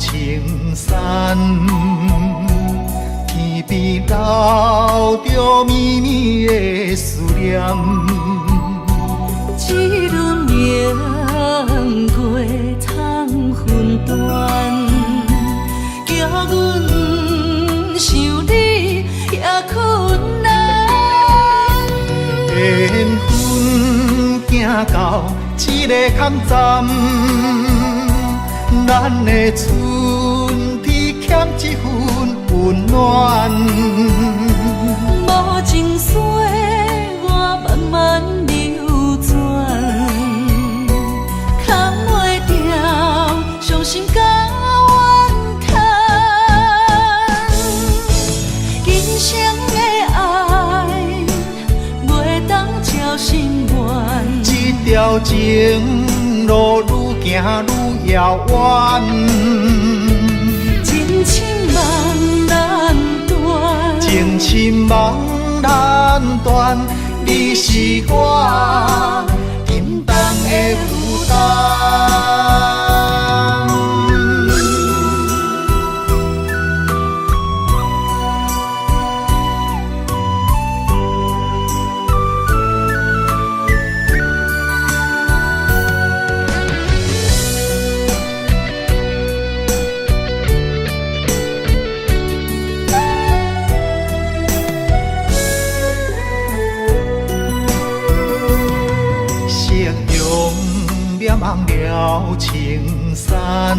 青山，天边留着绵绵的思念。一轮明月藏魂断，叫阮想你也困难。缘分行到一个坎站，咱的春天欠一份温暖。无情水我慢慢流转，扛袂掉伤心甲怨叹。今生的爱袂当照心愿，这条情路愈行愈遥远，真情梦难断，情深梦难断，你是我沉重的负担。望了青山，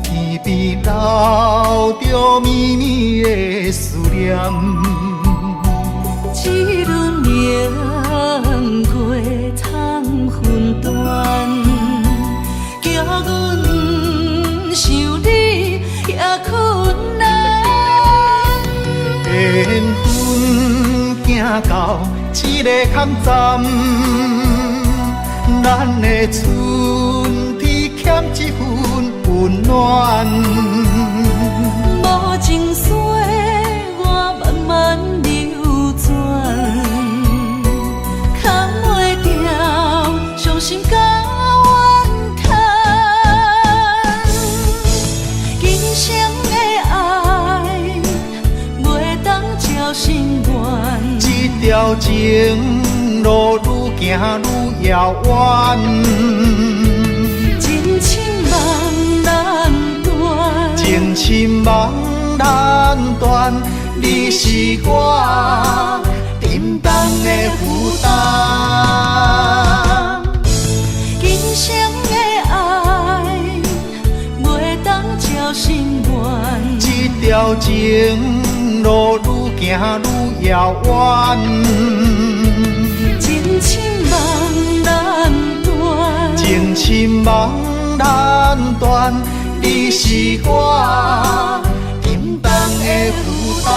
天边留着绵绵的思念。一轮明月藏魂断，叫阮想你也困难。缘分行到一个坎站，咱的春天欠一份温暖。无情水我慢慢流转，扛袂掉伤心甲怨叹。今生的爱袂当照心愿，这条情路愈行愈遥远，真情梦难断，情深梦难断，你是我沉重的负担。今生的爱袂当照心愿，这条情路愈行愈遥远，真情梦难断，情深梦难断，你是我沉重的负担。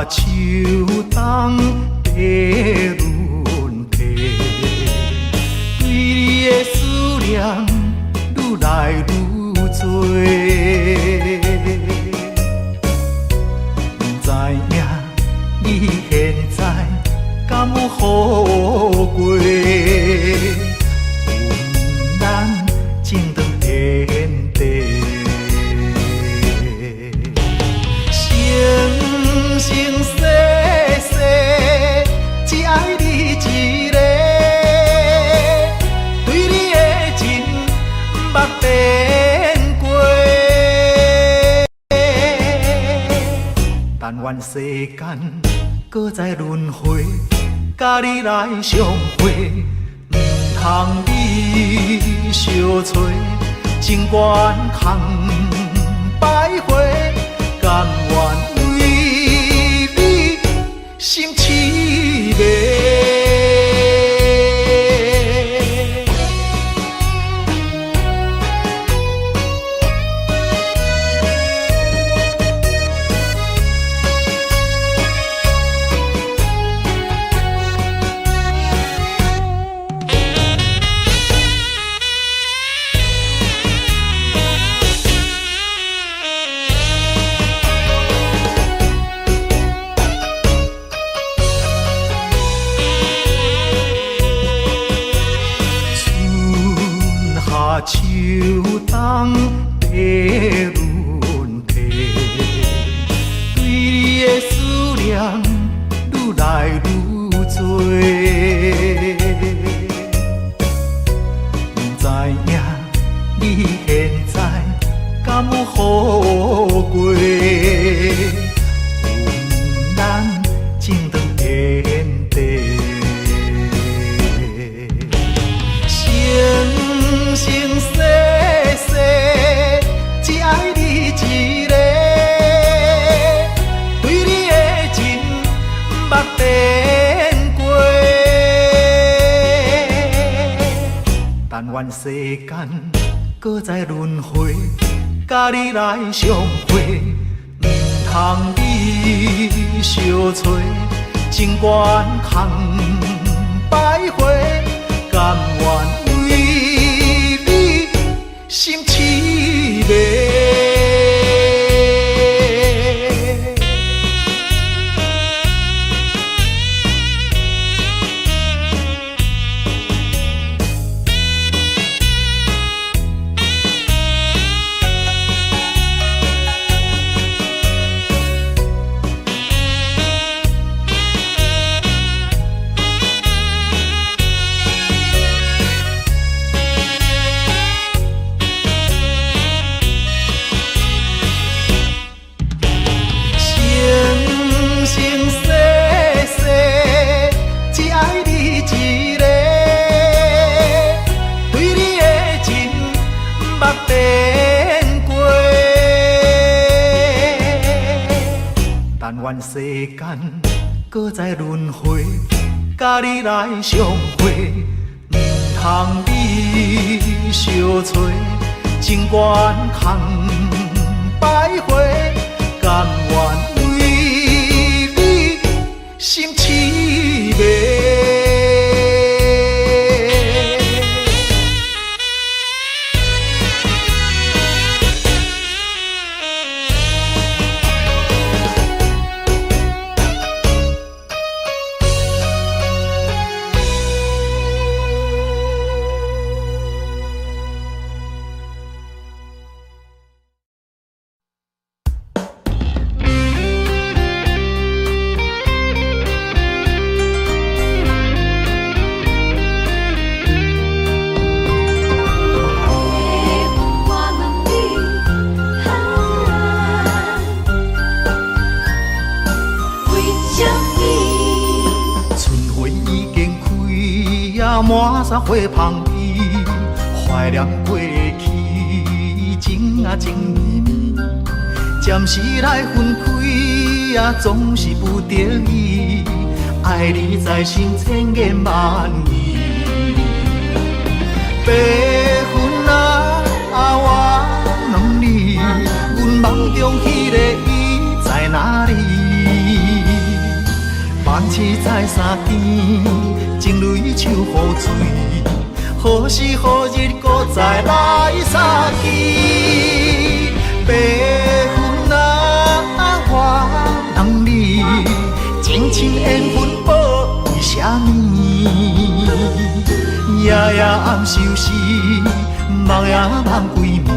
秋冬地轮替，对你的思念愈来愈多。不知影你现在敢有好过？阮咱情长天地。生生世世，只爱你一个，对你的情捌变过。但愿世间搁再轮回，甲你来相会，毋通你相找，情缘空摆回，甘愿为你心痴迷。秋冬地轮替，对你的思念愈来愈多。不知影你现在敢有好过？有咱情长天地。生生世世，只爱你一个，对你的情捌变过。但愿世间搁再轮回，甲你来相会，毋通你相找，情缘空摆回，甘愿。心痴迷。愿世间搁再轮回，甲你来相会，毋通你相找，情缘空摆回，甘愿为你心痴迷。满山花香味，怀念过去，情啊情绵绵。暂时来分开，总是不得已。爱你在心千言万语。白云啊，我问你，阮梦中迄个伊在哪里？万次在山边，情泪手雨水，何时何日搁再来相见？白云啊，我问你，情深缘分报为啥物？夜夜暗相思，梦也梦几暝，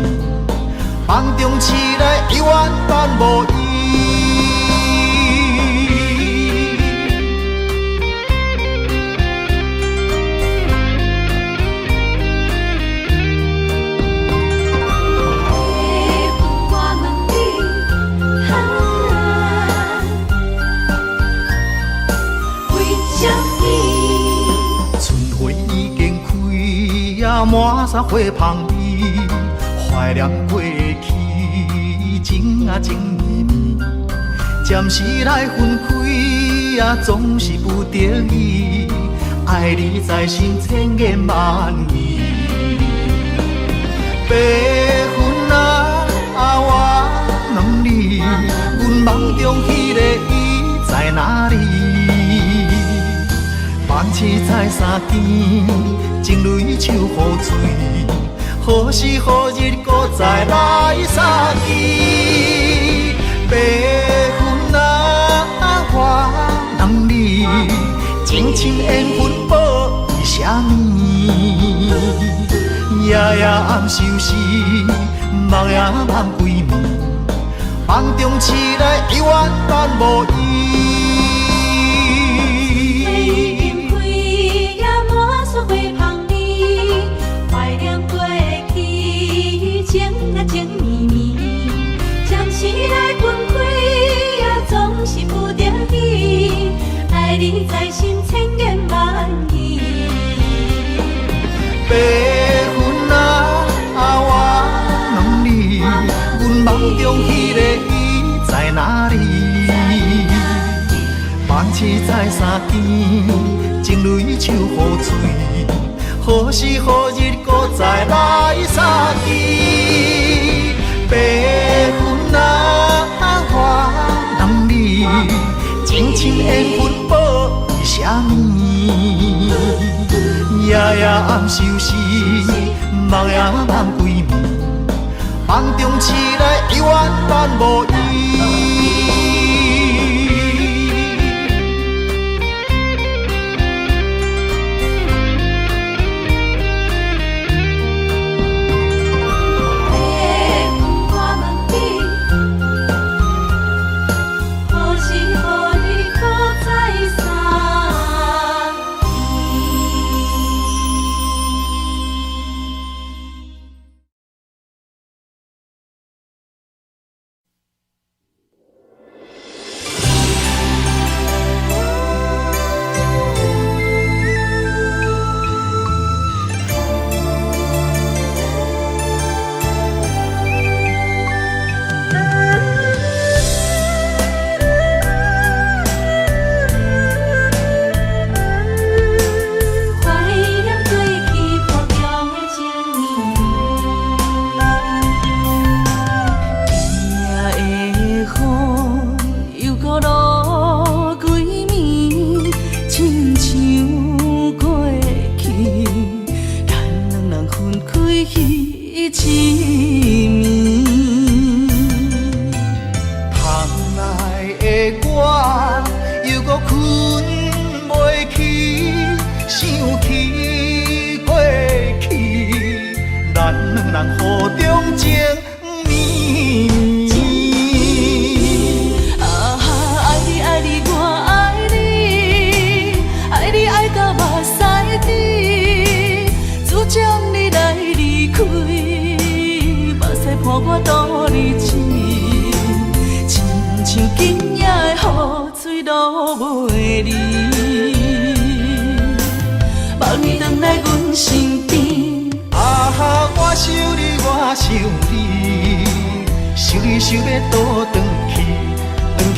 梦中醒来犹原伴无依。满山花香味，怀念过去，情啊情绵绵，暂时来分开，总是不得已，爱你在心千言万语。白云啊，我问你，阮梦中迄个伊在哪里？梦醒在山间，情泪手雨水，何时何日搁再来相见？白云啊，我问你，情深缘分报伊啥物？夜夜暗相思，梦也梦归暝，梦中醒来永远等无伊。情绵绵，暂时来分开，总是不得已，爱你在心千言万语。白云啊，我问你，阮梦中迄个伊在哪里？梦醒在山间，情泪手雨水，何时何日搁再来相见？白云啊，我问你，情深缘分报伊啥物？夜夜暗相思，梦也梦归暝，梦中醒来永远等无伊。想要倒转去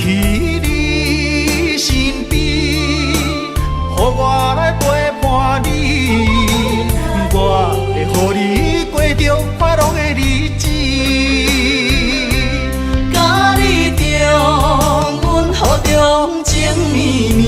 你身边，予我来陪伴你，我会予你过着快乐的日子，甲你重温雨中情绵绵。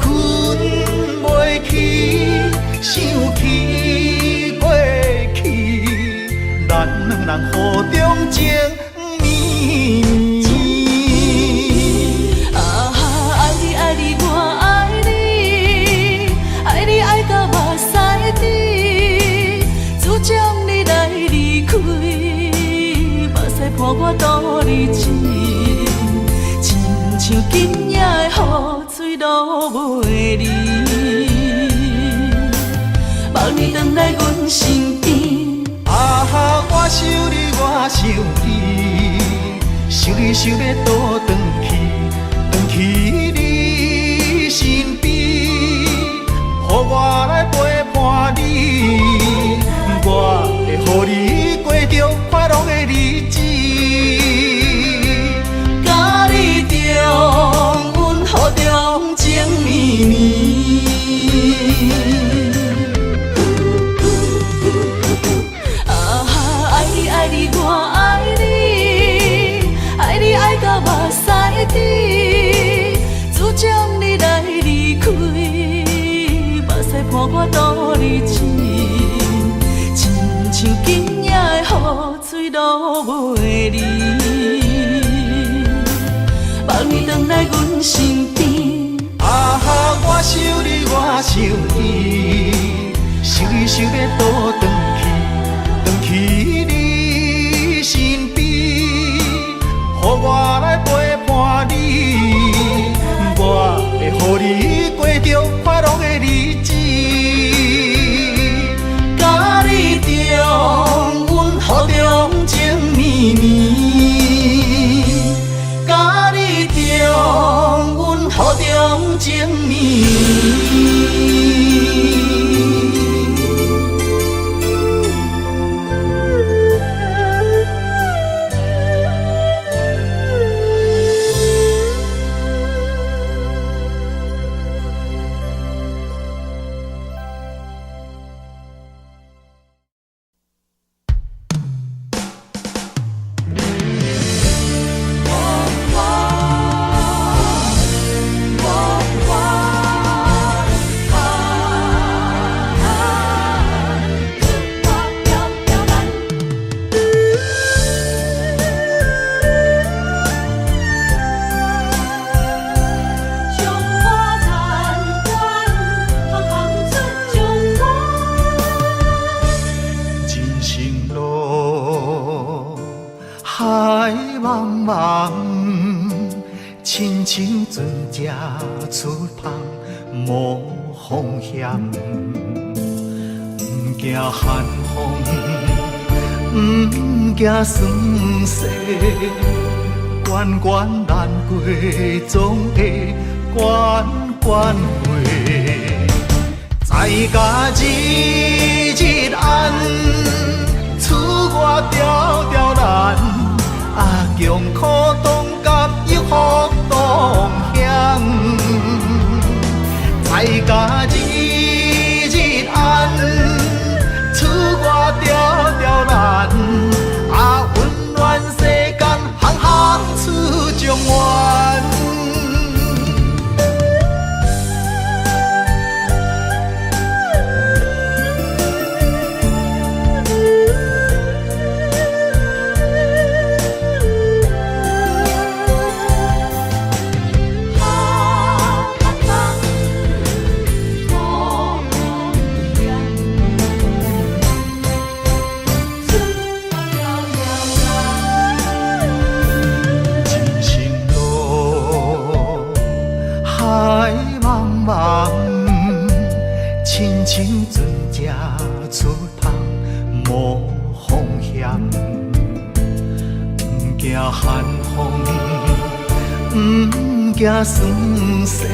哭。袂去，想起过去，咱两人互中情绵绵。啊，爱你爱你我爱你，爱你爱到目屎滴，主将你来离开，目屎伴我度日子，亲像今夜的雨水落袂离，望你回来阮身边。啊哈，我想你，我想你，想你想要倒转去，转去你身边，予我来陪伴你，我会予你过着快乐的日子，甲你重温雨中情绵绵。爱你我爱你，爱你爱到目屎滴，主将你来离开，目屎伴我度日子，亲像今夜的雨水落袂离，望你回来阮身边。啊哈，我想你，我想你，想你想要倒转去，转去你身边，予我来陪伴你，我会予你过着快乐的日子，甲你重温雨中情绵绵，甲你重温雨中情绵绵。亲像船只出航无风险，不惊寒风，不惊霜雪，关关难过总会关关过。在家日日暗，厝外条条难，啊强苦当甘又福当险。在家日日暗，厝外条条难，啊温暖世间行行出状元。亲像船只出航无风险，不惊寒风，不惊霜雪，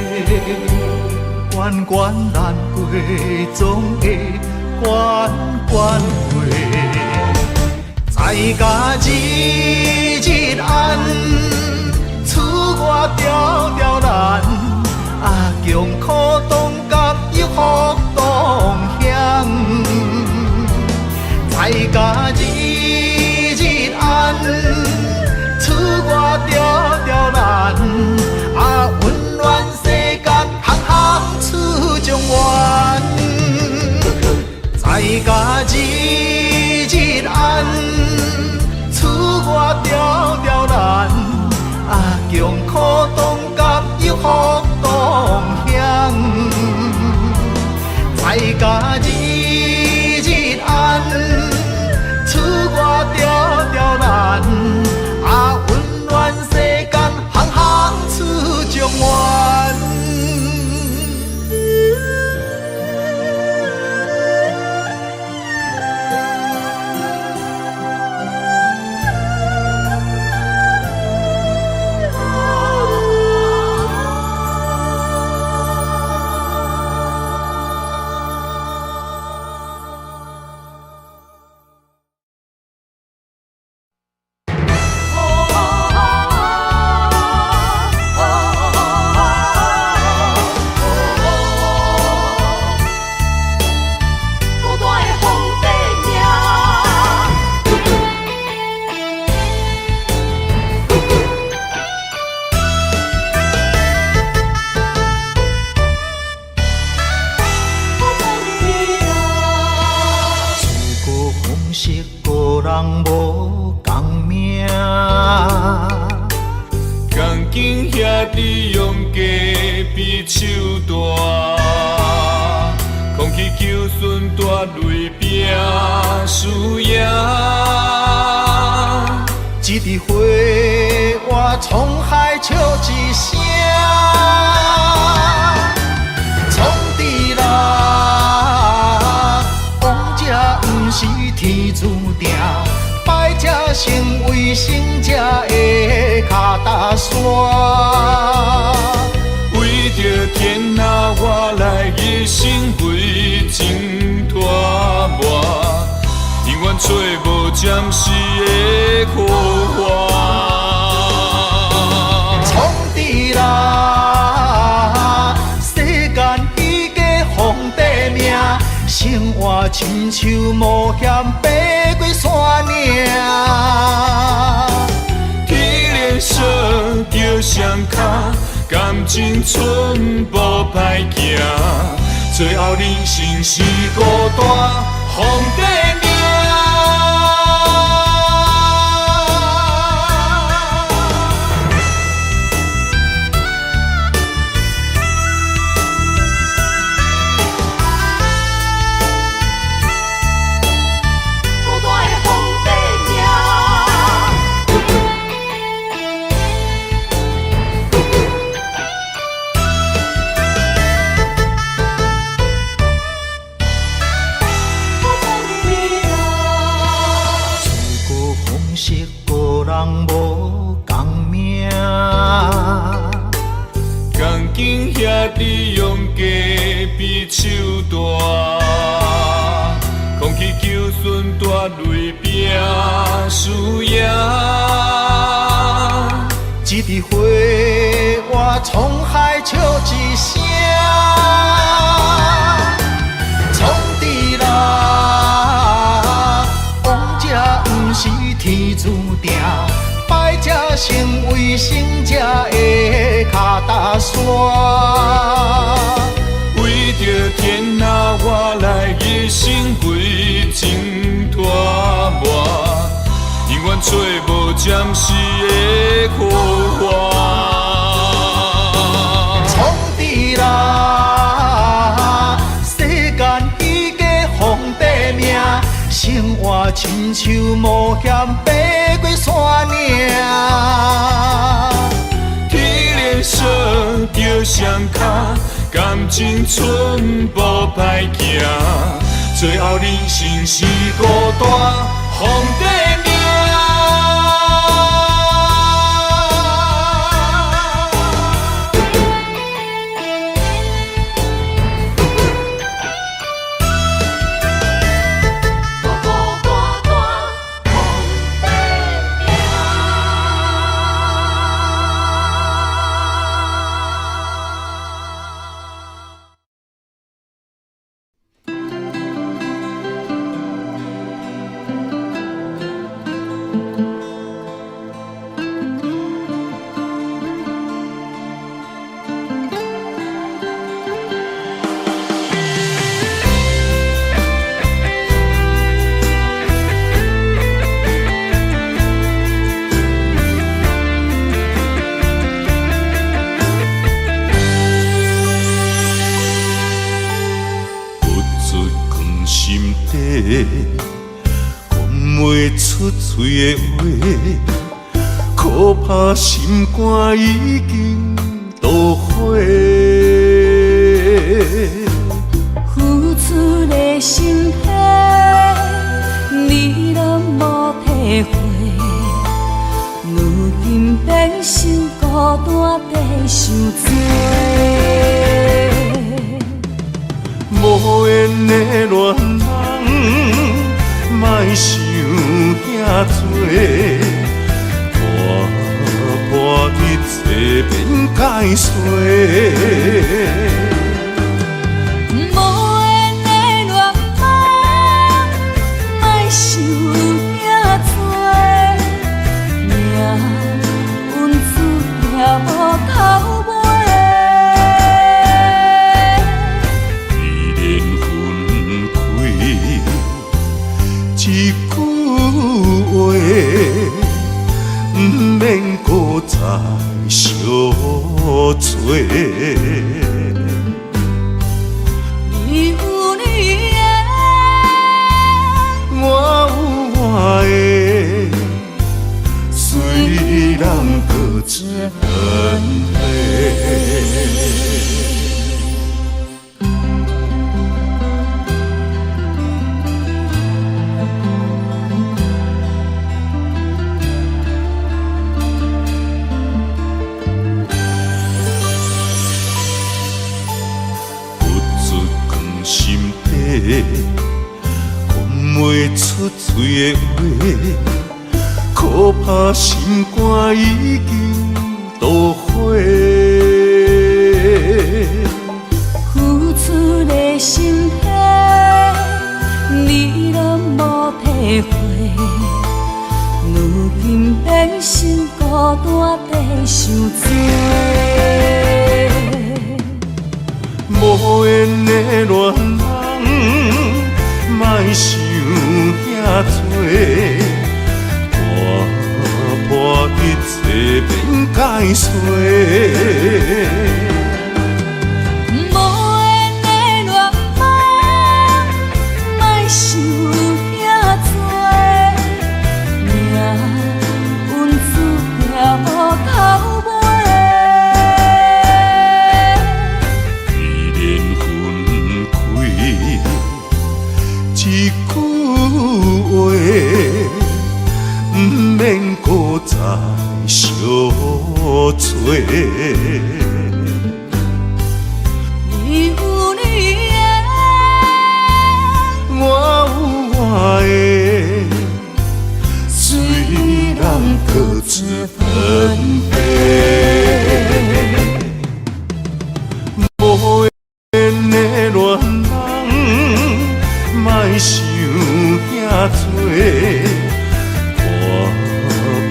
关关难过总会关关过。在家日日暗，厝外条条难，啊强苦当甘又福当险。在家日日暗，厝外条条难，啊温暖世间行行出甲日日暗，厝外条条难，穷苦当甲有福同享，在甲日日暗，厝外条条难，温暖世间行行出状元。一枝花，我沧海笑一声，创治人，王者不是天注定，败者成为胜者的脚踏山。为着天下，我来一生为情拖磨。永远找无暂时的苦患，创治人，世间彼个皇帝命，生活亲像冒险爬过山岭。天连锁着双脚，感情寸步歹行，最后人生是孤单皇帝命。兄弟用家比手大，空气求顺大泪拼输赢。一枝花，我沧海笑一声，创治人，王者不是天注定。败者成为胜者的脚踏山，为着天下，我来一生为情拖磨，永远找无暂时的苦患。创治人，世间彼个皇帝命，生活亲像冒险爬过山岭。天连锁着双脚，感情寸步歹行，最后人生是孤单皇帝命。袂出嘴的话，可怕心肝已经都火。付出的心血，你拢无体会。如今变成孤单地受罪。无缘的恋人，莫想遐多，破一切变解释。你有你的，我有我的，虽然各自分离。讲袂出嘴的话，可怕心肝已经都火。付出的心血，你拢无体会。如今变成孤单地受罪。无缘的恋人，莫想遐多，破一切变解释。你有你的，我有我的，虽然各自分离。无缘的恋人，莫想遐多。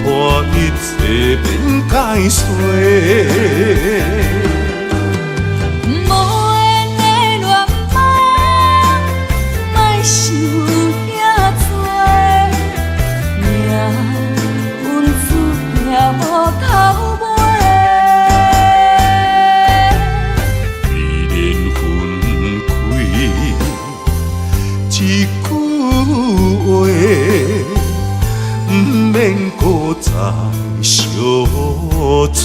破一切变解释。无缘的恋人，莫想遐多。命运注定无头尾。伊缘分开，一句话。不免搁再相找。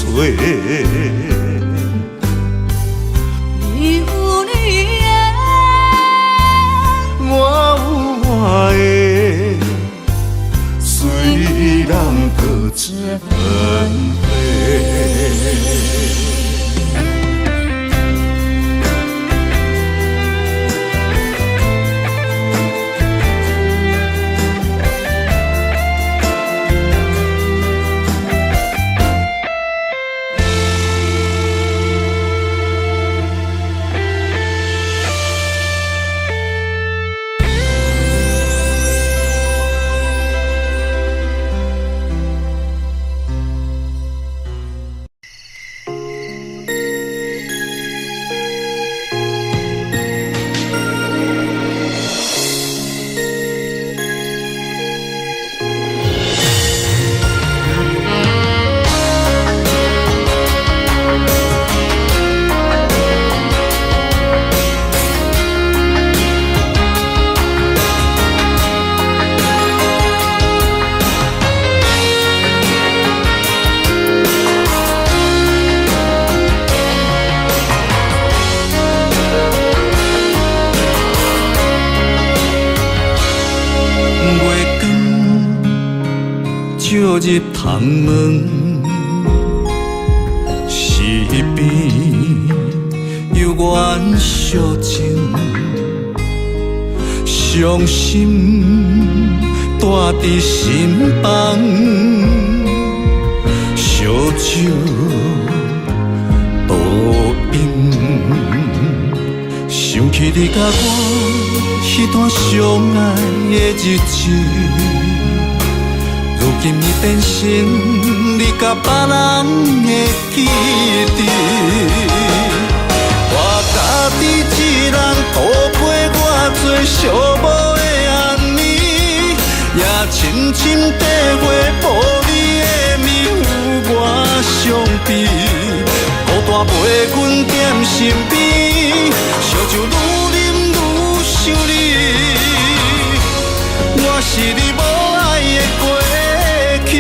你有你的，我有我的，虽然各自分离。照日窗门，西边有缘小情，伤心带伫心房，烧酒倒饮，想起你甲我迄段相爱的日子。如今已变成你甲别人的记忆，我家己一人度过我最寂寞的暗暝，也深深体会无你的面有我伤悲，孤单陪阮踮身边，烧酒愈啉愈想你，我是你无爱的过去。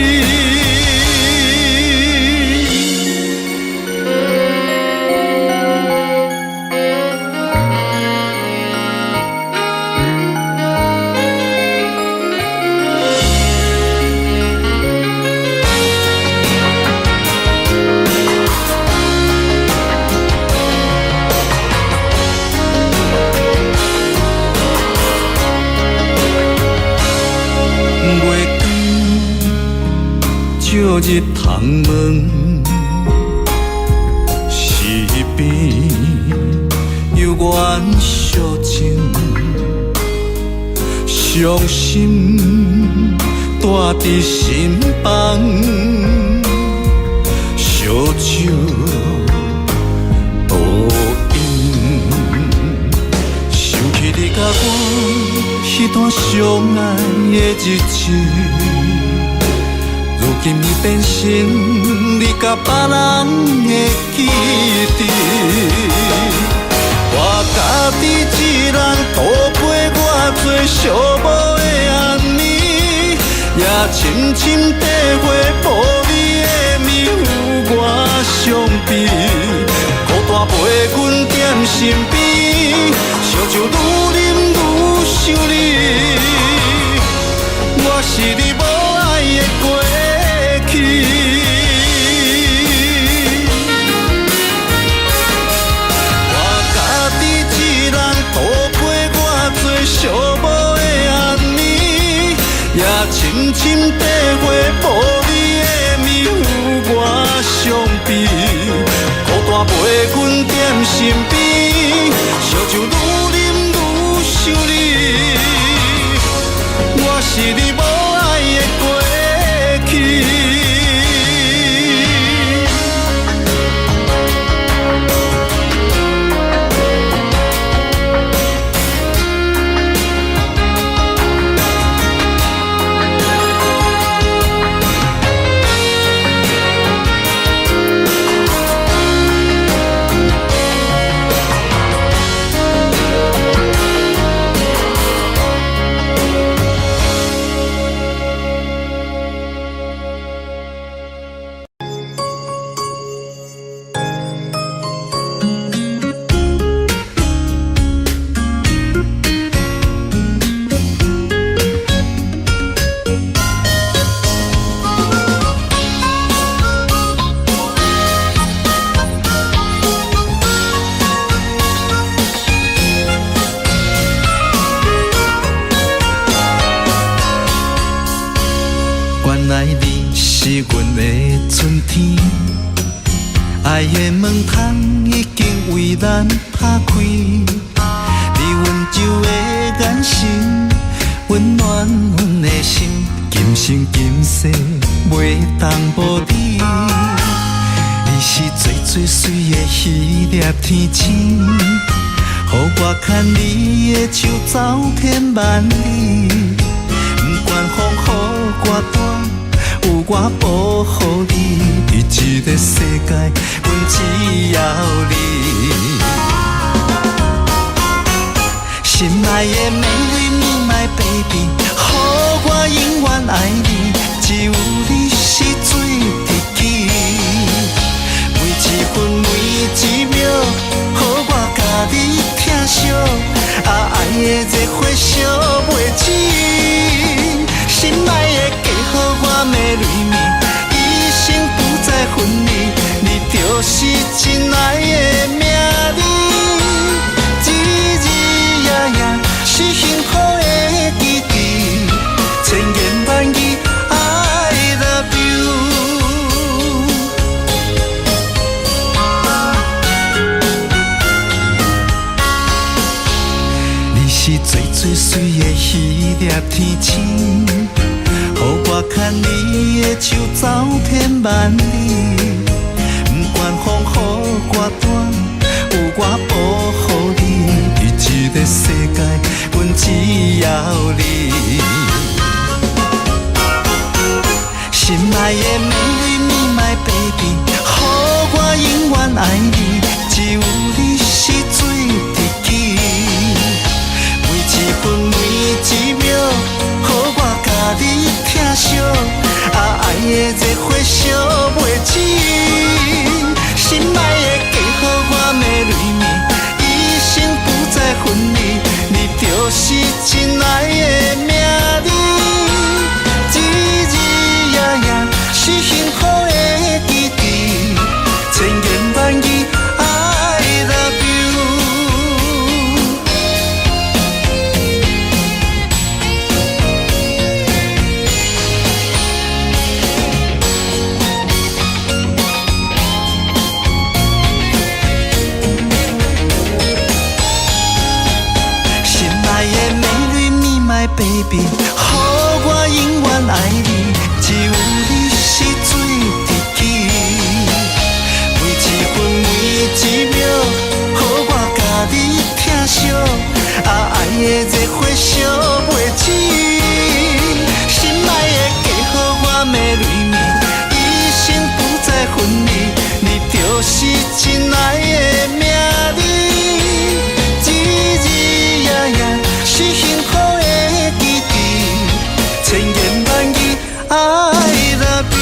照日窗门，西边有缘小情，伤心带伫心房，烧酒倒饮，想起你甲我迄段相爱的日子。如今已变成你甲别人的记忆，我家己一人度过我最寂寞的暗暝，也深深体会无你的面有我伤悲，孤单陪阮踮身边，烧酒愈啉愈想你，我是你无爱的过去。我家己一人度过我最寂寞的暗暝，也深深体会无你的面有我伤悲，孤单陪阮踮身边，烧酒愈啉愈想你，我是你无爱的过去。原来你是阮的春天，爱的门窗已经为咱打开，你温柔的眼神温暖阮的心，今生今世袂当无你。你是最最水的迄粒天星，予我牵你的手走遍万里，不管风雨我大，有我保护你，伫这个世界，阮只要你。心爱的美丽my baby， 予我永远爱你，只有你是最知己。每一分每一秒，予我甲你疼惜，爱的热火烧袂止。心爱的，加予我美丽。真爱的名字，日日夜夜是幸福的记忆，千言万语 I love you。你是最最水的迄粒天星，予我牵你的手走遍万里。不管风雨我断，有我保护你，这个世界阮只要你。心爱的美丽你 my baby， 予我永远爱你，只有你是最知己。每一分每一秒，予我甲你疼惜，爱的热火烧袂止。心爱的家，予我美泪面，一生不再分离。你就是真爱的名字，日日夜夜是幸福的记忆，千言万语 I love you。baby， 予我永远爱你，只有你是最知己。每一分每一秒，予我甲你疼惜，爱的热火烧袂止。心爱的家，予我美泪面，一生不再分离。你就是真爱的名字，日日夜夜是幸福。千言万语 I love you。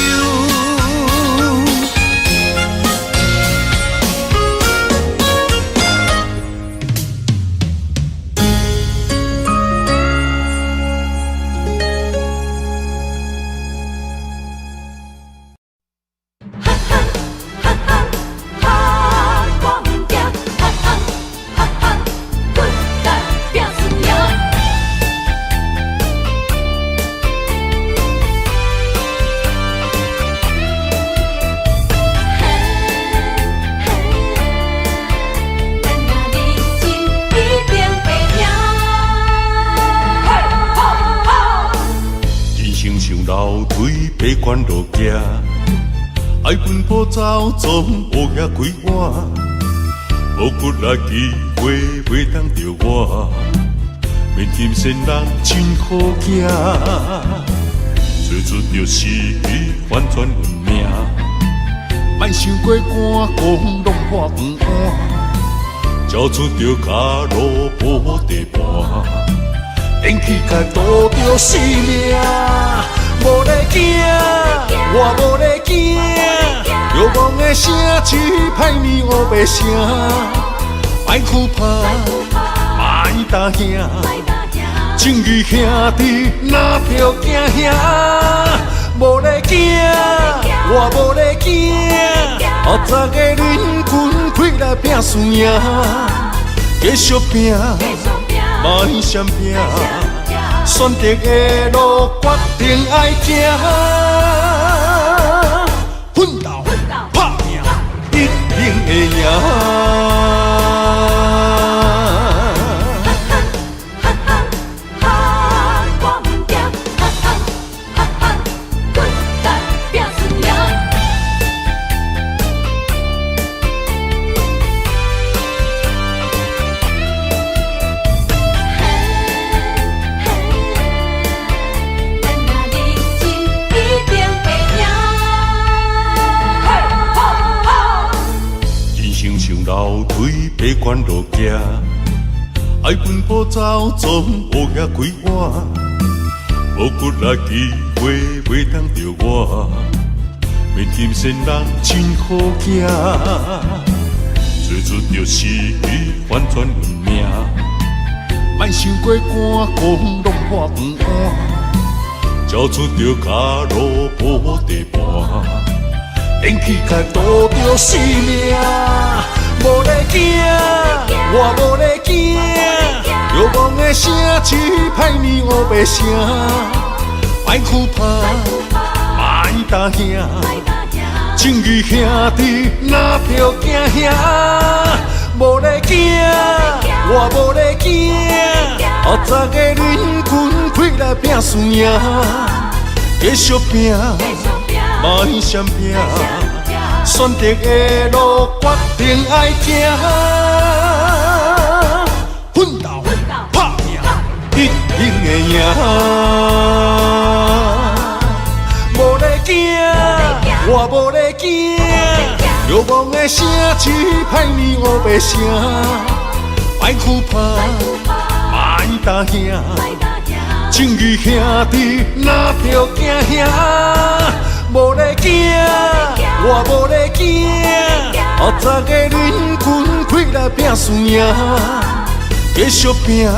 关路行，爱奔波走，总乌鸦开碗，无骨力机会袂当着我，面金仙人真好行，做出着是反转运命，莫想过寒讲弄破饭碗，交出着脚路无地盘，电气界渡着性命。无咧惊，我无咧惊，遥望的城市歹面乌白声，莫哭怕，莫打兄，正义兄弟哪条惊兄？无咧惊，我无咧惊，20个人群开来拼输赢，继续拼，莫闪拼。选择的路，决定爱行，奋斗拍拼，一定会赢。楼梯爬关路行，爱奔波走，总乌鸦开碗，无骨力机会袂当着我，面金仙人真好行，做出着是反转运命，莫想过寒讲弄破饭碗，交出着脚路无地盘。连气甲赌着性命，无咧惊，我无咧惊，流氓的声只歹面黑白声，莫哭怕，莫答兄，正义兄弟哪着惊兄，无咧惊，我无咧惊，后早个恁群开来拼输赢，继续拼，莫闪拼。选择的路决定爱行，奋斗拍拼，一定会赢。无咧惊，我无咧惊，流氓的声只歹面黑白声，莫哭怕，莫答兄，正义兄弟哪着惊兄。无咧惊，我无咧惊，后早个恁群开来拼输赢，继续拼，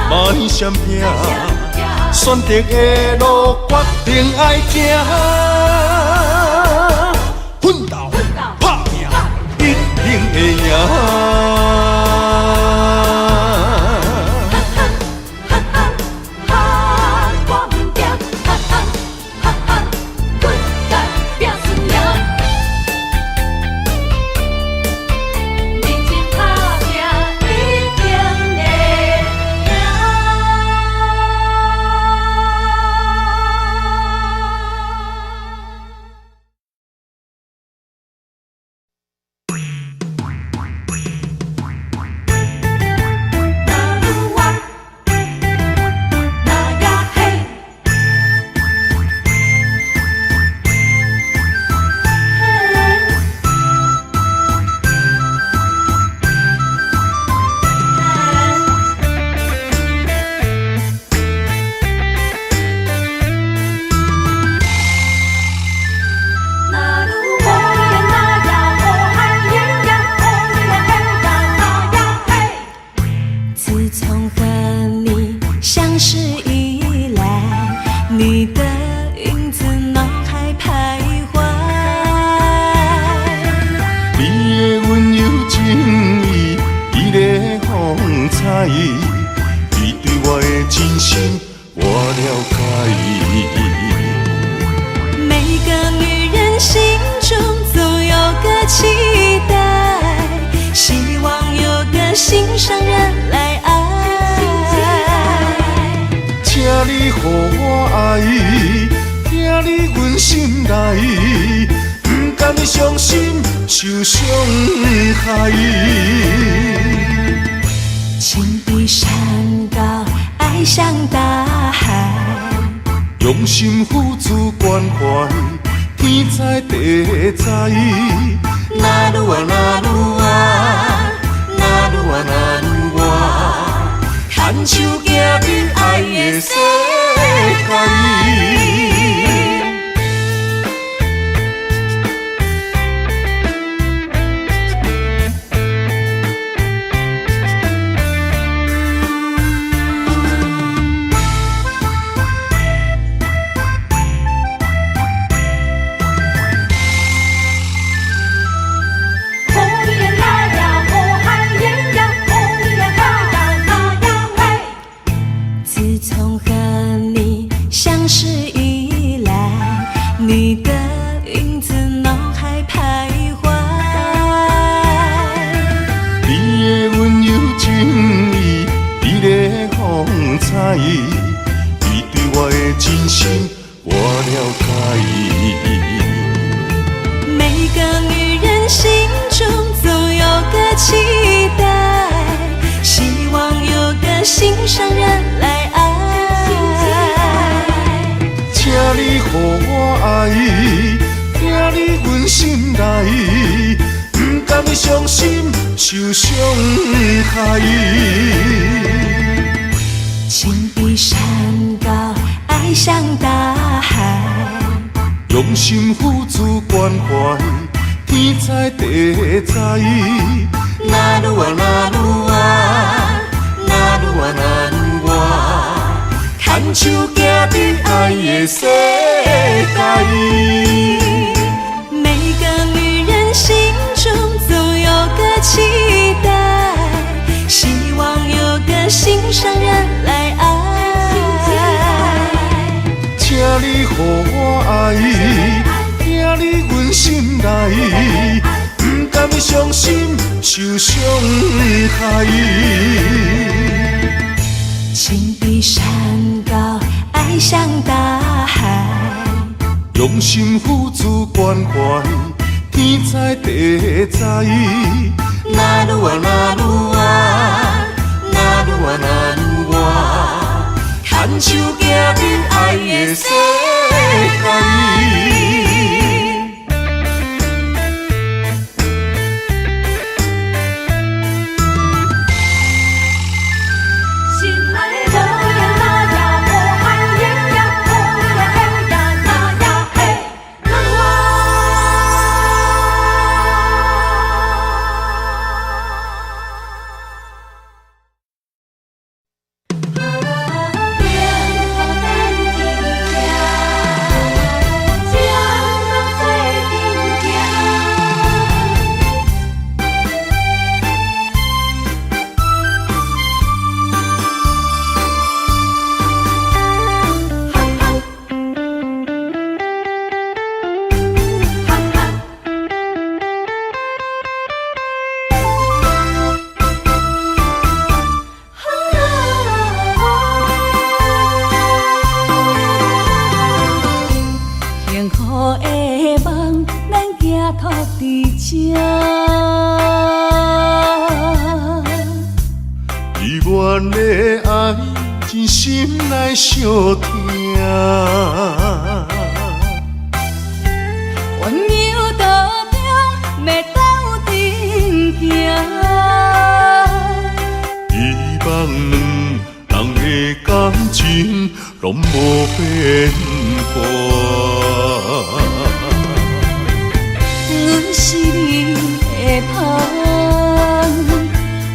莫闪拼，选择的路决定爱行，奋斗拍拼，一定会赢。情比山高，爱像大海，用心付出关怀，天知地知。那愈啊那愈啊，那愈啊那愈啊，牵手行入爱的世界。你对我的真心，我了解。每个女人心中总有个期待，希望有个心上人来爱。请你予我爱，听你阮心内，不甘伤心受伤害。情比山高，爱像大海，用心付出关怀，天知地知。那愈啊那愈啊，那愈啊那愈啊，牵手行入爱的世界。每受伤害。情比山高，爱像大海。用心付出关怀，天知地知。那愈啊那愈啊，那愈啊那愈啊，牵手行入爱的世界。依阮的爱，真心来相听。温柔道中，要斗阵行。希望两人的感情拢无变化。阮是你的香，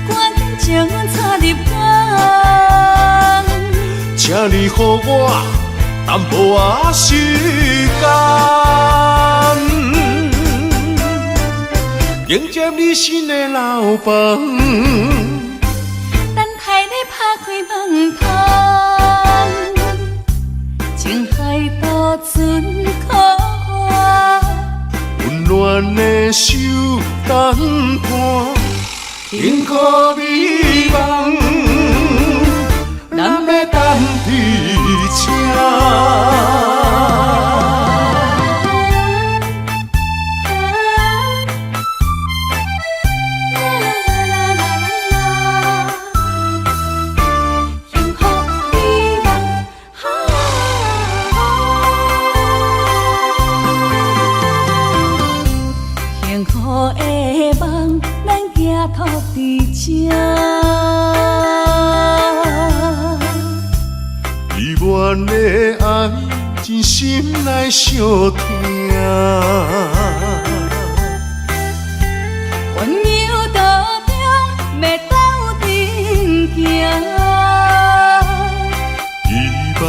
赶紧将阮插入肝。请你予我淡薄仔时间，迎接你新的老房。等待你拍开门窗，情海渡船靠我。温暖的手等伴，幸福美梦，咱要等伫这。依阮的爱，真心来相听。温柔道中，要斗阵行。希望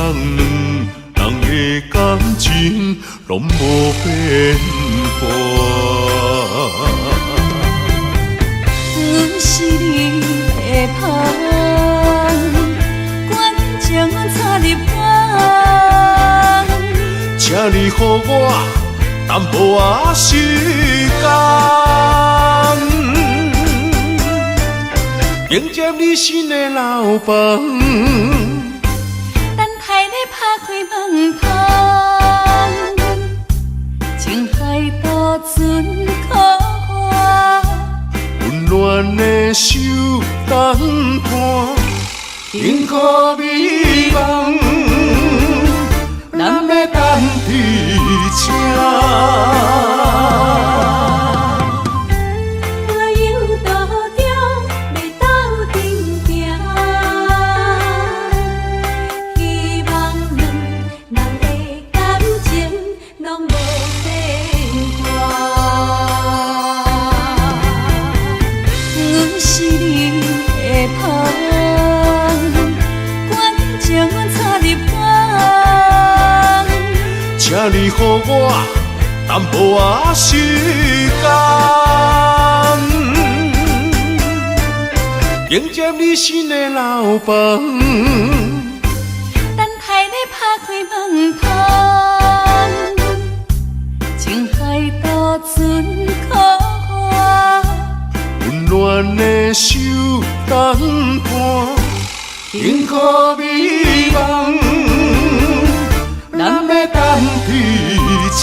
两人的感情拢无变化。阮是你的香，赶紧将阮插入肝。请你予我淡薄仔时间，迎接你新的老房。等待你拍开门窗，情海渡船靠我。温暖的手等伴，幸福美梦，咱要等伫这。温柔道中，要斗阵行。希望两人的感情拢无变化。阮是你的香，赶紧将阮插入肝。请你予我淡薄仔时间，迎接你新的老房。等待你拍开门窗，情海渡船靠我。温暖恋的手等伴，幸福美梦，咱要等伫这。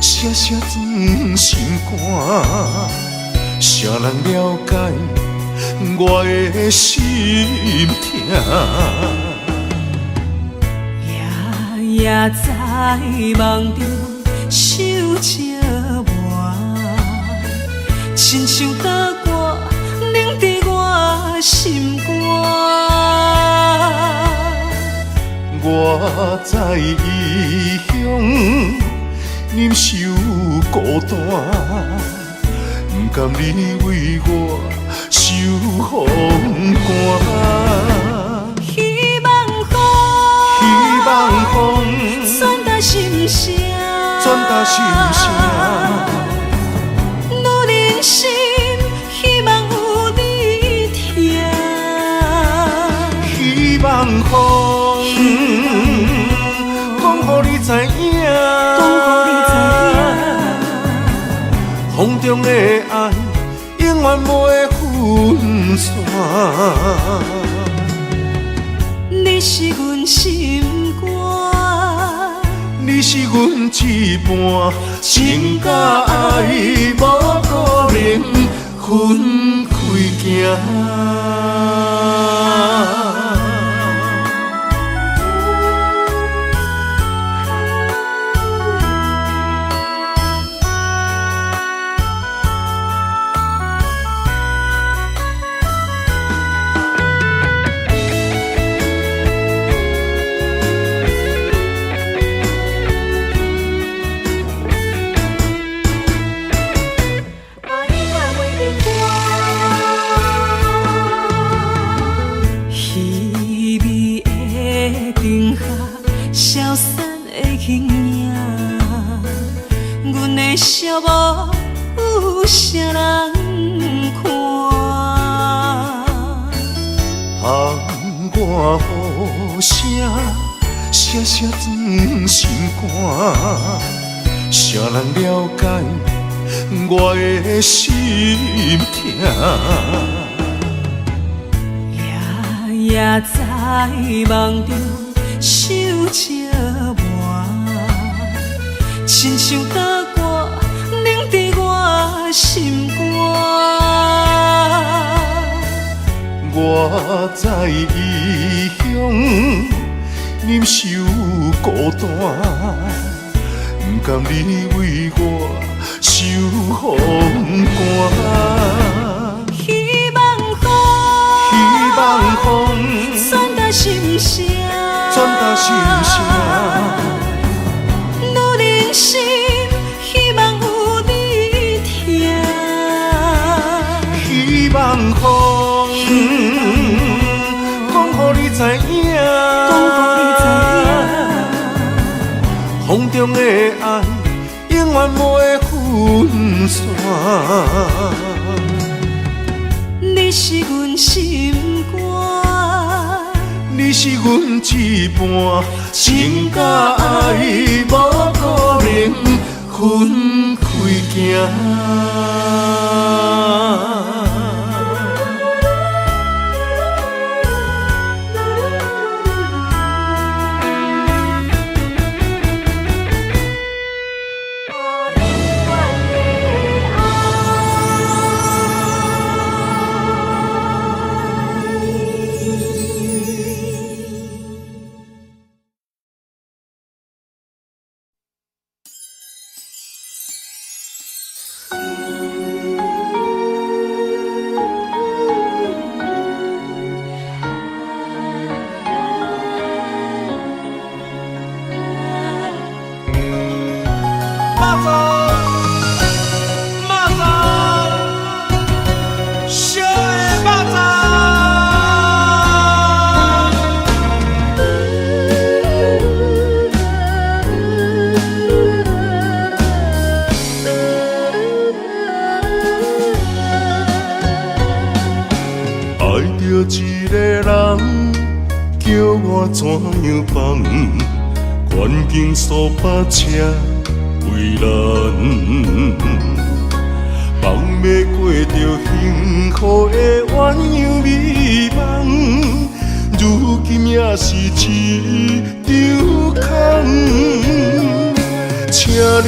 写写转心肝，谁人了解我的心痛？夜夜在梦中想着我，亲像刀割冷伫我心肝。我在异乡。忍受孤单，不甘你为我受风寒。希望风传达心声，女人心希望有你听。希望风讲予你知影。风中的爱，永远不会分散。你是阮心肝，你是阮一半，情甲爱无可能分开行。笑无有啥人看？风我雨声，写写转心肝。谁人了解我的心痛？夜夜在梦中想着我，亲像刀割冷伫我心肝。我在异乡忍受孤单，不甘你为我受风寒。希望风传达心声，女人心希望有你听。希望风讲予你知影，风中的爱永远不会分散。你是阮心肝，你是阮一半，情甲爱无可能分开行。一个人叫我怎样放，愿景数百车为难，放要过着幸福的鸳鸯美梦，如今也是一场空。请你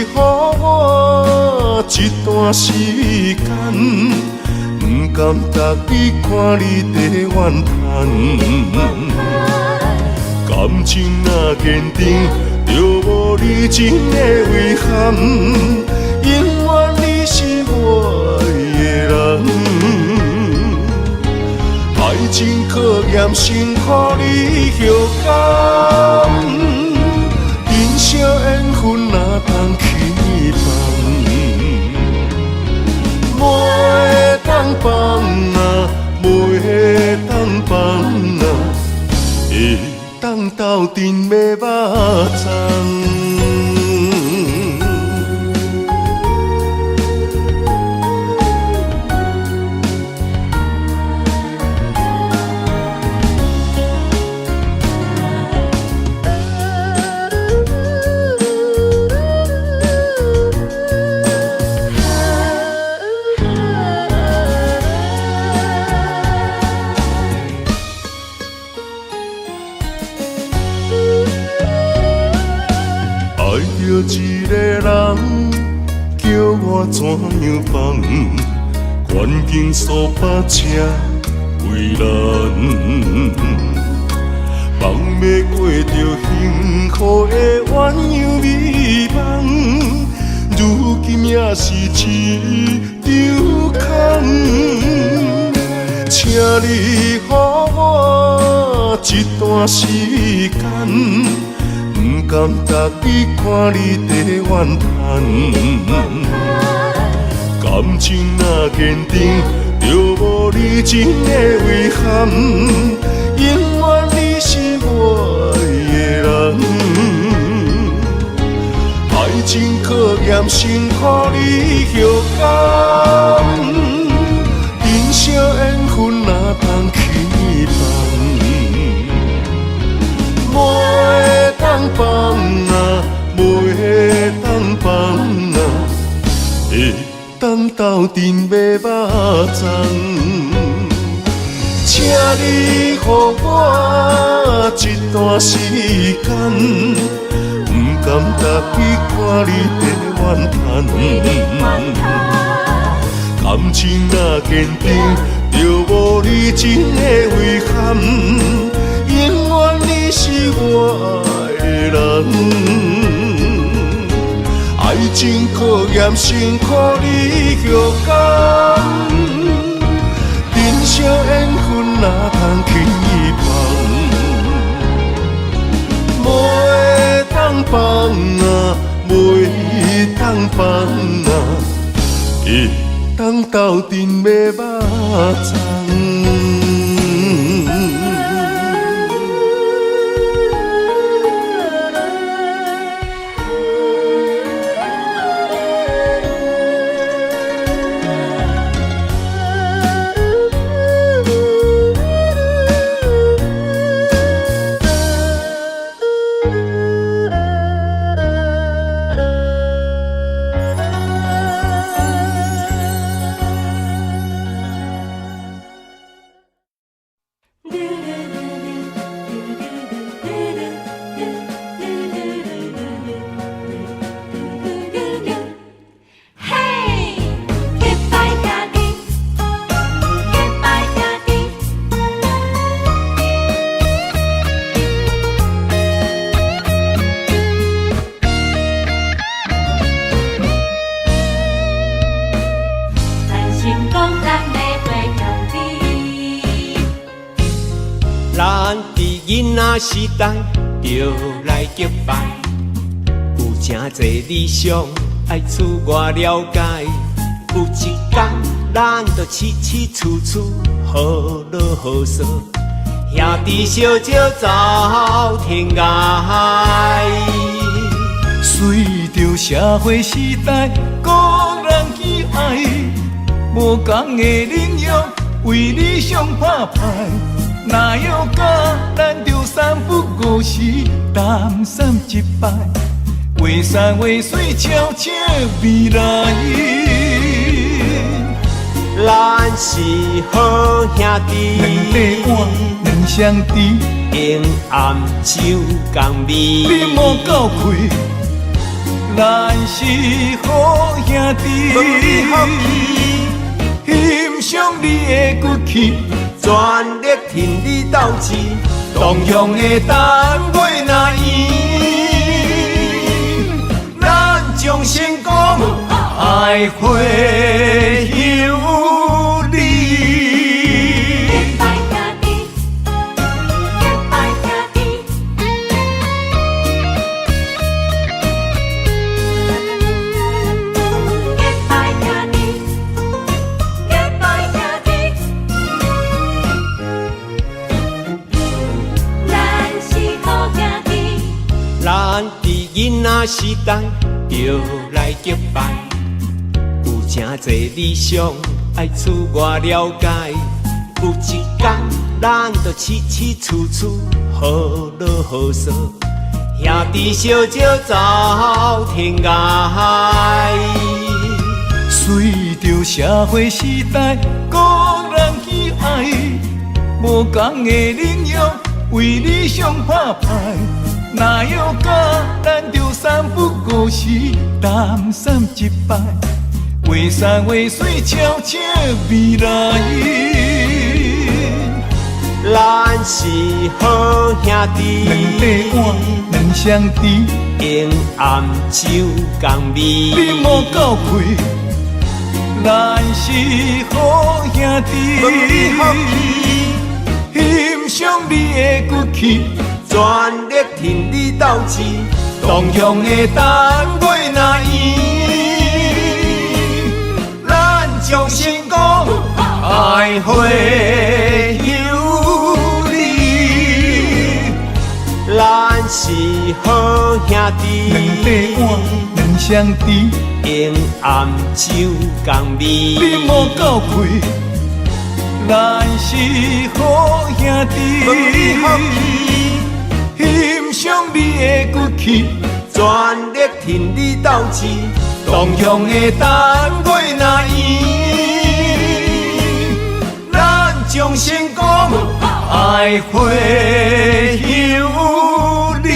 予我一段时间，不甘逐日看你在怨叹。感情若坚定，就无你真的遗憾。永远你是我的人，爱情考验辛苦你后甘。人生缘分哪通去放？袂当放啊，袂当放啊，会当斗阵买肉粽。一个人叫我怎样放，愿景数百车为难，放要过着幸福的鸳鸯美梦，如今也是一场空。请你予我一段时间，不甘逐日看你在怨叹。感情若坚定，就无你真的遗憾。永远你是我的人，爱情考验辛苦你后甘。人生缘分哪通去放？袂当放啊，袂当放啊，会当斗阵买肉粽。请你予我一段时间，不甘逐日看你在怨叹。感情若坚定，就无你真的遗憾。永远你是我的人，爱情考验辛苦你后甘。人生缘分哪通去放？袂当放啊，袂当放啊，会当斗阵买肉粽。囡仔时代就来结拜，有真侪理想爱自我了解。有一天，咱就起起厝厝，好乐好说，兄弟相招走天涯。随着社会时代，个人喜爱，无同的领域为理想打拼，哪有假咱着三不五时，担心一摆，话山话水悄悄未来。咱是好兄弟，两块碗，两双池，平暗酒共味。你莫够开，咱是好兄弟，欣赏你的骨气，全力挺你斗志，同样的单位若圆，咱将成功爱会有你。咱伫囡仔时代就来结拜，有真侪理想爱厝外了解。有一天，咱就起起厝厝好乐好说，兄弟相招走天涯。随着社会时代，个人喜爱，无同的领域为理想打拼。哪有假咱着三不五时，担心一摆，话山话水悄悄未来。咱是好兄弟，两块碗，两双池，平暗酒共味。你莫够开，咱是好兄弟，欣赏你的骨气，全力挺你斗志，同样的单位若圆，咱将成功爱会有你。咱是好兄弟，两块碗，两双池，平暗酒共味。你莫够开，咱是好兄弟，欣赏你的骨气，全力挺你斗志，同样的单位若圆，咱将成功爱会有你。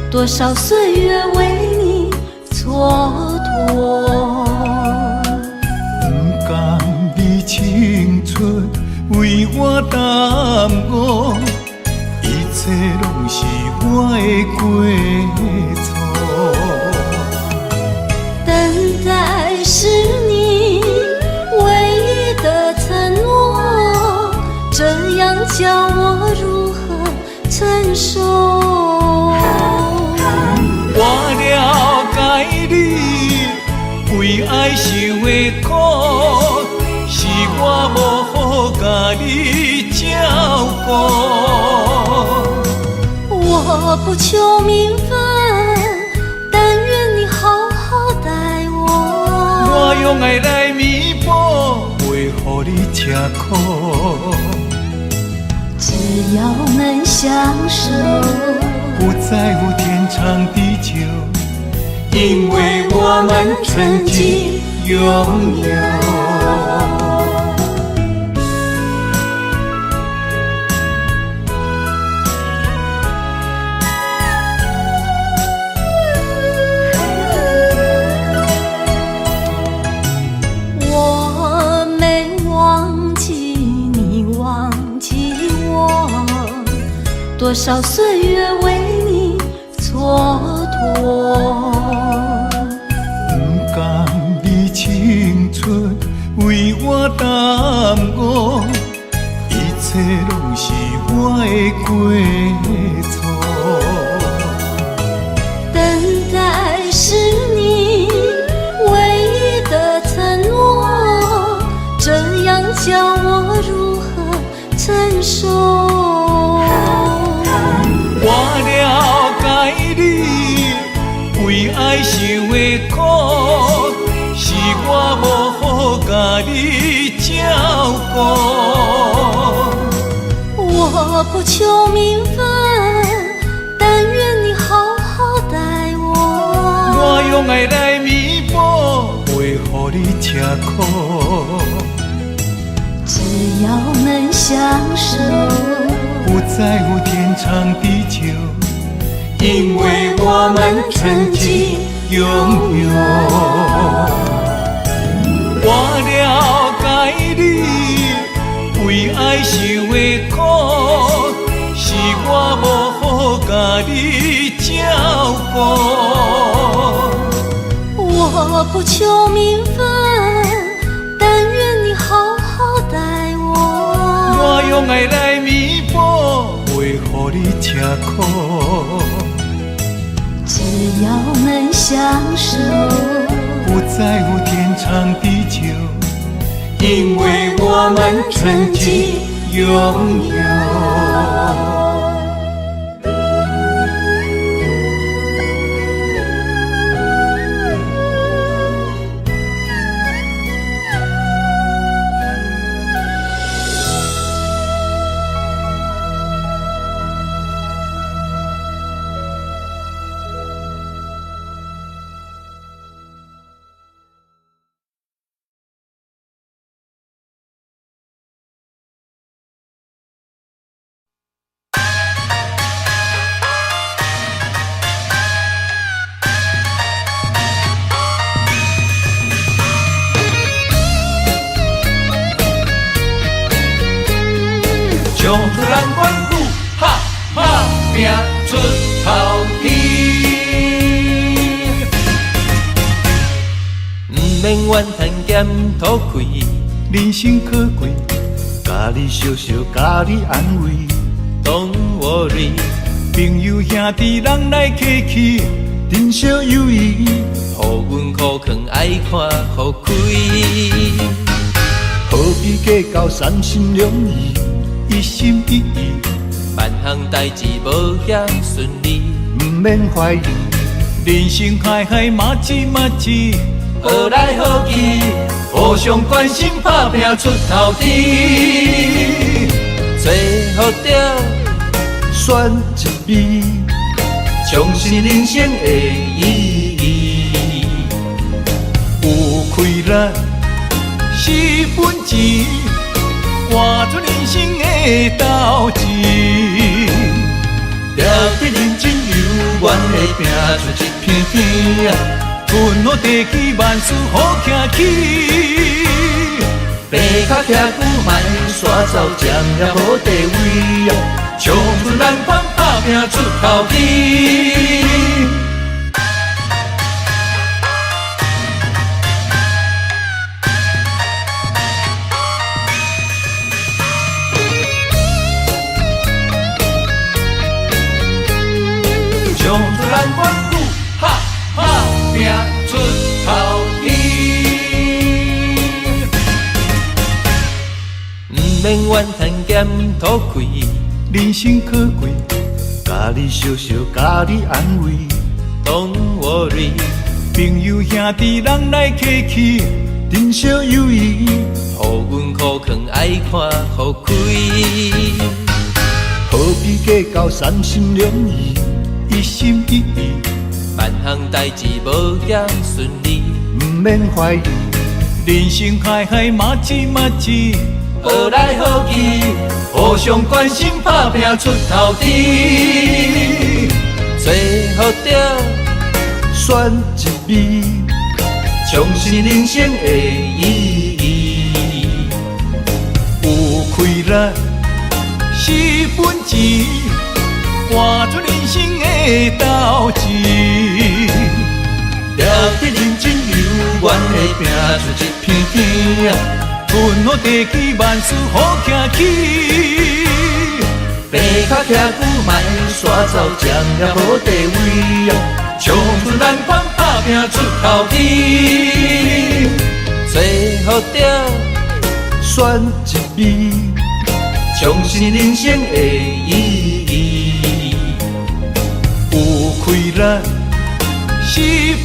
多少岁月为你蹉跎，不甘你青春为我耽误，一切拢是我的过错。等待是你唯一的承诺，这样叫我如何承受？我了解你为爱受的苦，是我无好甲你照顾。我不求名分，但愿你好好待我。我用爱来弥补，袂予你吃苦。只要能相守，不在乎天长地久，因为我们曾经拥有。我多少岁月为你蹉跎。不甘你青春为我耽误，一切拢是我的过错。等待是你唯一的承诺，这样叫我如何承受？我了解你为爱受的苦，是我无好甲你照顾。我不求名分，但愿你好好待我。我用爱来弥补，袂予你吃苦。只要能相守，不在乎天长地久，因为我们曾经拥有。我了解你为爱受的苦，是我无好甲你照顾。我不求名分，但愿你好好待我。我用爱来弥补，袂予你吃苦。只要能相守，不在乎天长地久，因为我们曾经拥有。将咱管虎，哈哈拼出头天。不免怨叹咸土开，人生可贵，甲你笑笑，甲你安慰。Don't worry，朋友兄弟人来客气，珍惜友谊。互阮苦劝爱看互开。何必计较三心两意，一心一意，万项代志无遐顺利，不免怀疑。人生海海，马子马子，好来好去，互相关心，打拼出头天。最好着选一味，重视人生的意义。有开咱是本钱，换出人生的斗志。了得认真有愿的拼出一片天啊！阮好地起万事好行起。爬脚徛久卖煞走，占了好地位啊！唱出咱款打拼出头天。唱出咱管虎，哈哈拼出头天。不免怨叹咸土开，人生可贵，甲你笑笑，甲你安慰。Don't worry，朋友兄弟人来客气，珍惜友谊。互阮苦劝爱看互开。何必计较三心两意，一心一意，万项代志无遐顺利，不免怀疑。人生海海，马子马子，好来好去，互相关心，打拼出头天。最好着选一味，重视人生的意义。有开咱是本钱，活出人生的斗志。了得认真有缘的拼出一片天啊！阮好地起万事好行起。爬脚徛久莫煞走，占了好地位啊！冲出咱款打拼出头天，最后着选一味，相信人生的意义。有开咱是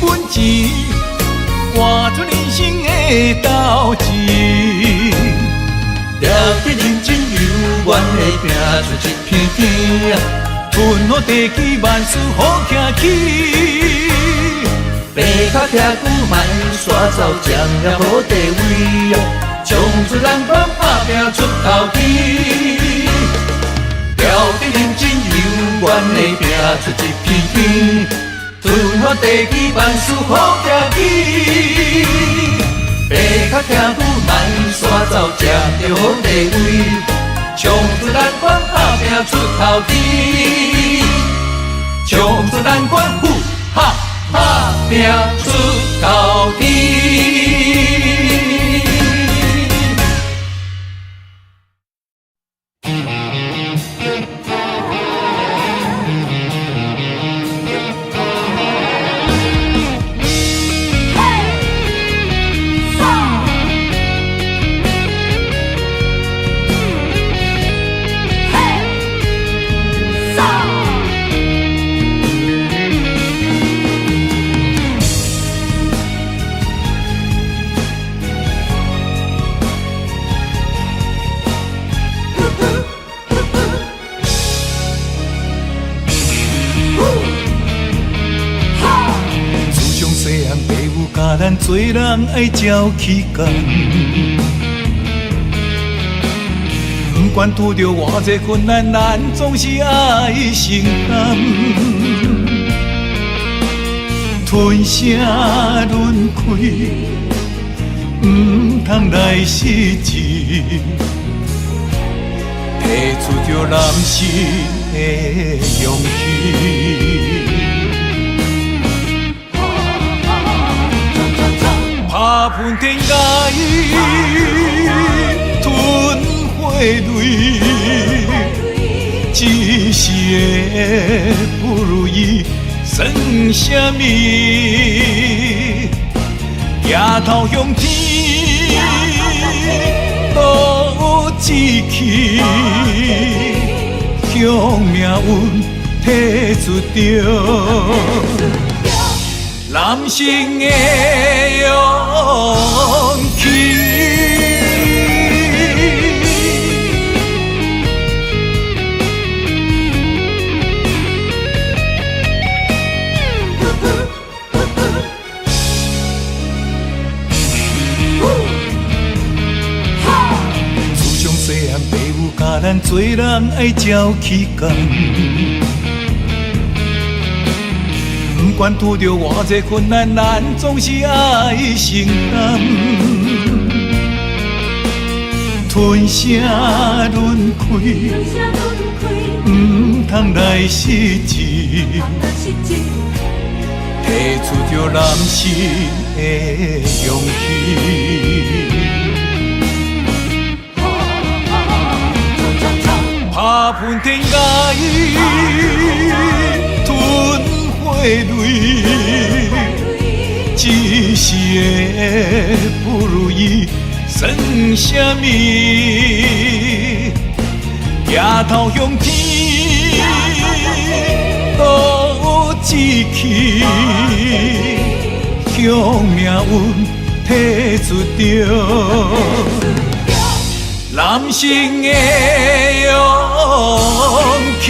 本钱，活出人生的斗志。了得认真有缘的拼出一片天啊！阮好地起万事好行起。爬脚徛久莫煞走，占了好地位啊！冲出咱款打拼出头天，了得认真有缘的拼出一片天，屯好地起万事好行起。爬脚徛久莫煞走，占着好地位，冲出咱款打拼出头天，冲出咱款哈打拼出头天。咱做人爱照起工，不管拄着偌济困难，咱总是爱承担。吞声轮开，不通来失志，提出着男性的勇气。打喷天涯，吞火泪，一时的不如意算什么？抬头向天，都有志气，向命运提出着男性的勇气。自从细汉爸母教咱做人爱照起工，不管拄着偌济困难，咱总是爱承担。吞声轮开，不通来失志，提出着男性的勇气。打喷天涯，吞火泪，一时的不如意算什么？抬头向天，都有志气，向命运提出着男性的勇气。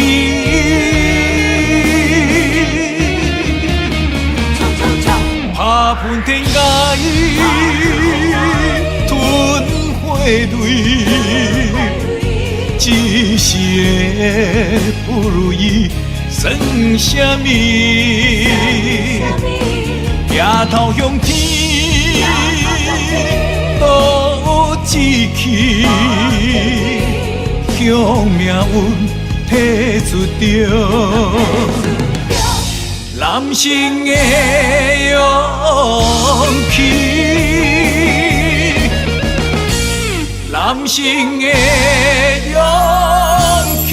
打喷天涯，吞火泪，一时的不如意算什么？抬头向天，都有志气，向命运彼出着男性的勇气，男性的勇气。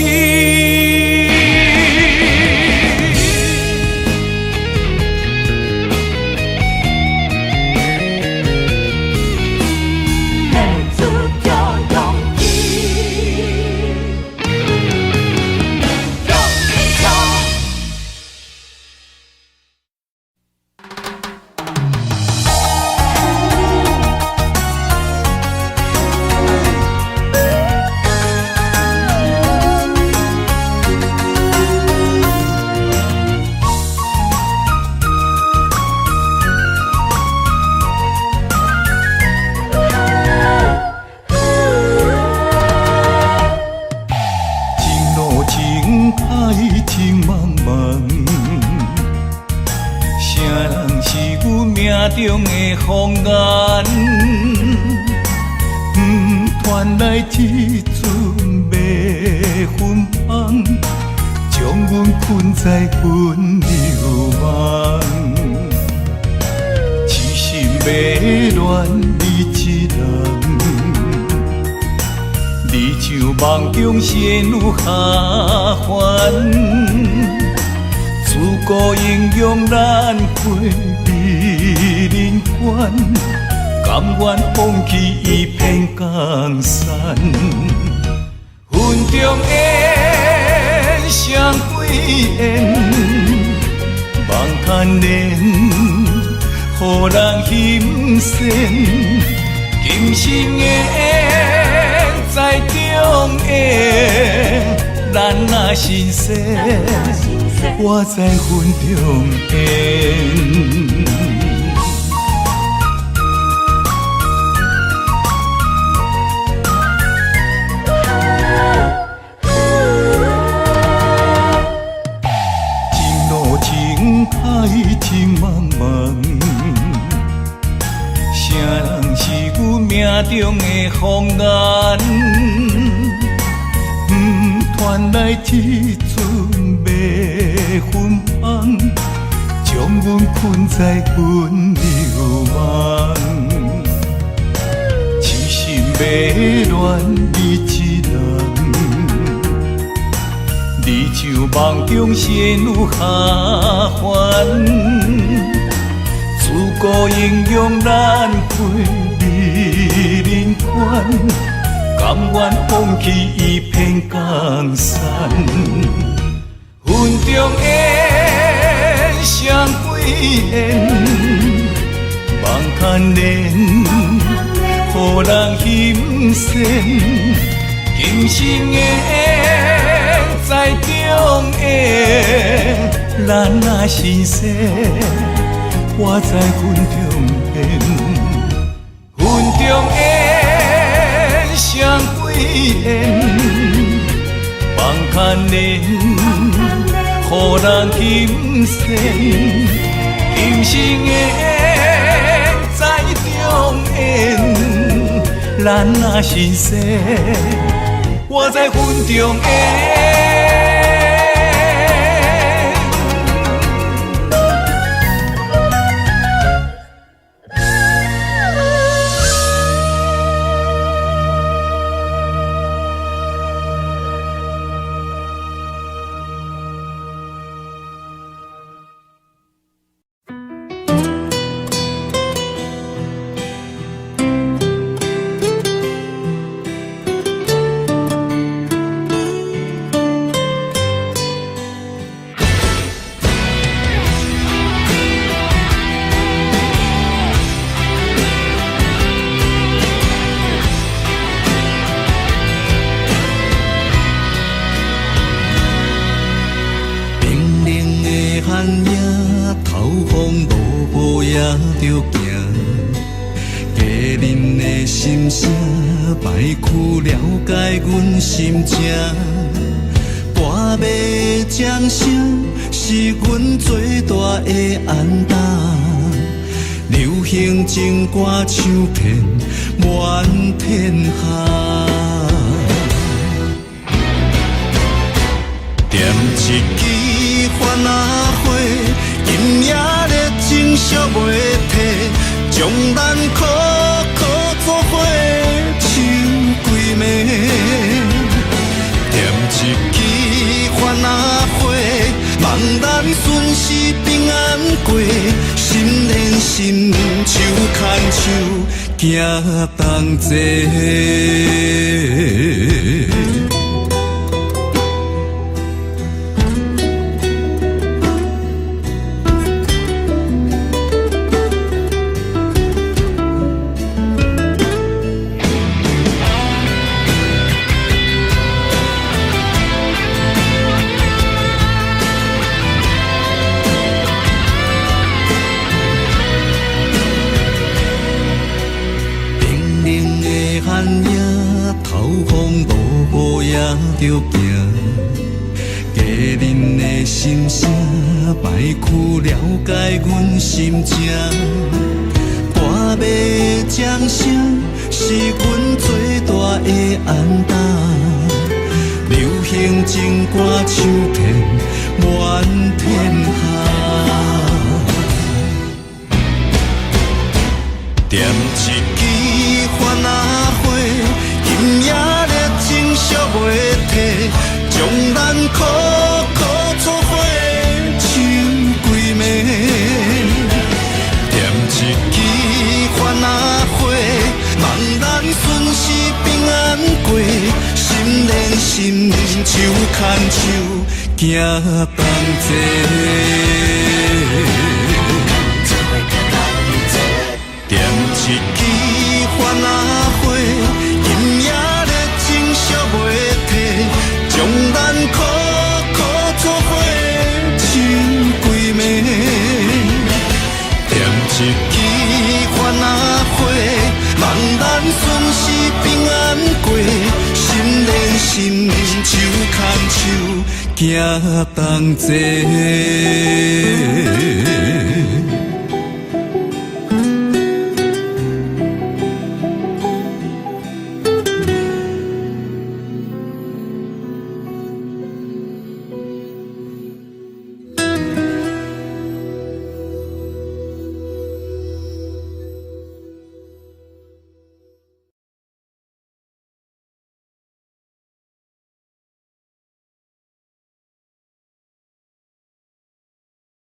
中的风眼，传来这阵迷魂香，将阮困在温柔梦。痴心迷恋你一人，你像梦中仙女下凡，自古英雄难会。人关，甘愿放弃一片江山。云中烟，双归烟，望看莲，予人欣羡。今生的缘，在中缘，咱若心生，我在云中烟。海情茫茫，谁人是阮命中的风眼？传来这阵迷魂香，将阮困在温柔梦。痴心迷恋你一人。你像梦中仙女下凡，自古英雄难会美人关，甘愿放弃一片江山。云中烟，双归烟，望看莲，予人欣羡。今生的缘，在中缘，咱若心生，我在云中缘。云中缘，双归缘，望看莲，予人欣羡。今生的缘，在中缘，咱若心生。我在云中缘。心情，跋马掌声是阮最大的安踏。流行情歌唱遍满天下，一支番仔花，今夜热情烧袂退，将咱苦苦作伙唱几暝。点一支番仔花，望咱顺时平安过，心连心，手牵手，行同齐。寒夜透风落雨也着行，家人的心声摆曲了解阮心情。歌要掌声是阮最大的安踏，流行情歌唱遍满天下。点一支番仔花，今夜热情烧袂退，将咱苦苦作伙唱几暝。点一支番仔花，望咱顺时平安过，心连心，手牵手，行同齐。点一支番仔花，今夜热情烧袂退，将咱苦苦作伙唱几暝。点一支番仔花，望咱顺时平安过，心连心，手牵手，行同齐。